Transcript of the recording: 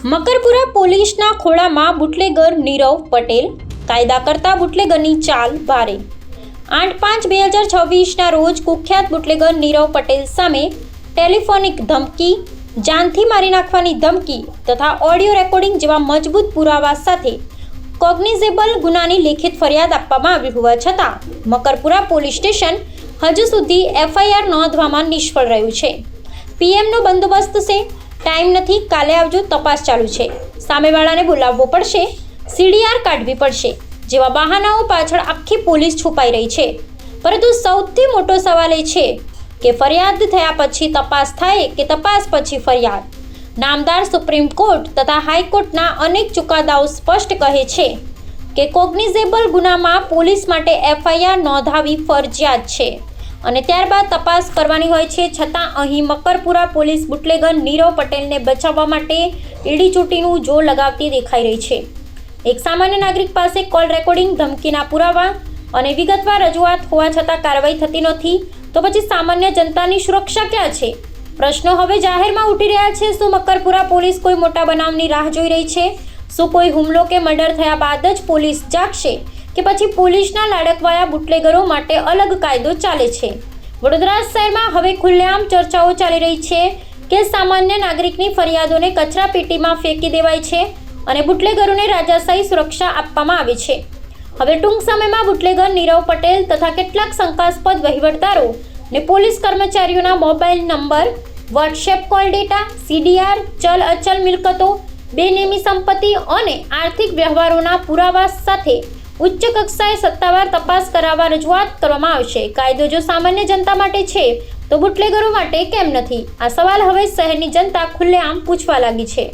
મકરપુરા પોલીસના ખોળામાં બુટલેગર નીરવ પટેલ, કાયદા કરતા બુટલેગરની ચાલ ભારે। 8/5/2026ના રોજ કુખ્યાત બુટલેગર નીરવ પટેલ સામે ટેલિફોનિક ધમકી, જાનથી મારી નાખવાની ધમકી તથા ઓડિયો રેકોર્ડિંગ જેવા મજબૂત પુરાવા સાથે કોગ્નિઝેબલ ગુનાની લેખિત ફરિયાદ આપવામાં આવી હોવા છતાં મકરપુરા પોલીસ સ્ટેશન હજુ સુધી એફઆઈઆર નોંધવામાં નિષ્ફળ રહ્યું છે। પીએમનો બંદોબસ્ત છે, ટાઈમ નથી, કાલે આવજો, તપાસ ચાલુ છે, સામેવાળાને બોલાવવો પડશે, સીડીઆર કાઢવી પડશે જેવા બહાનાઓ પાછળ આખી પોલીસ છુપાઈ રહી છે। પરંતુ સૌથી મોટો સવાલ એ છે કે ફરિયાદ થયા પછી તપાસ થાય કે તપાસ પછી ફરિયાદ? નામદાર સુપ્રીમ કોર્ટ તથા હાઈકોર્ટના અનેક ચુકાદાઓ સ્પષ્ટ કહે છે કે કોગ્નિઝેબલ ગુનામાં પોલીસ માટે એફઆઈઆર નોંધાવી ફરજિયાત છે અને ત્યારબાદ તપાસ કરવાની હોય છે। છતાં અહીં મકરપુરા પોલીસ બુટલેગર નીરવ પટેલને બચાવવા માટે એડી ચોટીનું જોર લગાવતી દેખાઈ રહી છે। એક સામાન્ય નાગરિક પાસે કોલ રેકોર્ડિંગ, ધમકીના પુરાવા અને વિગતવાર રજૂઆત હોવા છતાં કાર્યવાહી થતી નથી, તો પછી સામાન્ય જનતાની સુરક્ષા ક્યાં છે? પ્રશ્નો હવે જાહેરમાં ઉઠી રહ્યા છે। શું મકરપુરા પોલીસ કોઈ મોટા બનાવની રાહ જોઈ રહી છે? શું કોઈ હુમલો કે મર્ડર થયા બાદ જ પોલીસ જાગશે કે પછી પોલીસના લાડકવાયા બુટલેગરો માટે અલગ કાયદો ચાલે છે? વડોદરા શહેરમાં હવે ખુલ્લેઆમ ચર્ચાઓ ચાલી રહી છે કે સામાન્ય નાગરિકની ફરિયાદોને કચરાપેટીમાં ફેંકી દેવાય છે અને બુટલેગરોને રાજાશાહી સુરક્ષા આપવામાં આવે છે। હવે ટૂંક સમયમાં બુટલેગર નીરવ પટેલ તથા કેટલાક શંકાસ્પદ વહીવટદારો ને પોલીસ કર્મચારીઓના mobile number, WhatsApp call data, CDR, ચલ અચલ મિલકતો, બેનેમી સંપત્તિ અને આર્થિક વ્યવહારોના પુરાવા સાથે ઉચ્ચ કક્ષાએ સત્તાવાર તપાસ કરાવવા રજૂઆત કરવામાં આવશે। કાયદો જો સામાન્ય જનતા માટે છે તો બુટલેગરો માટે કેમ નથી? આ સવાલ હવે શહેરની જનતા ખુલ્લેઆમ પૂછવા લાગી છે।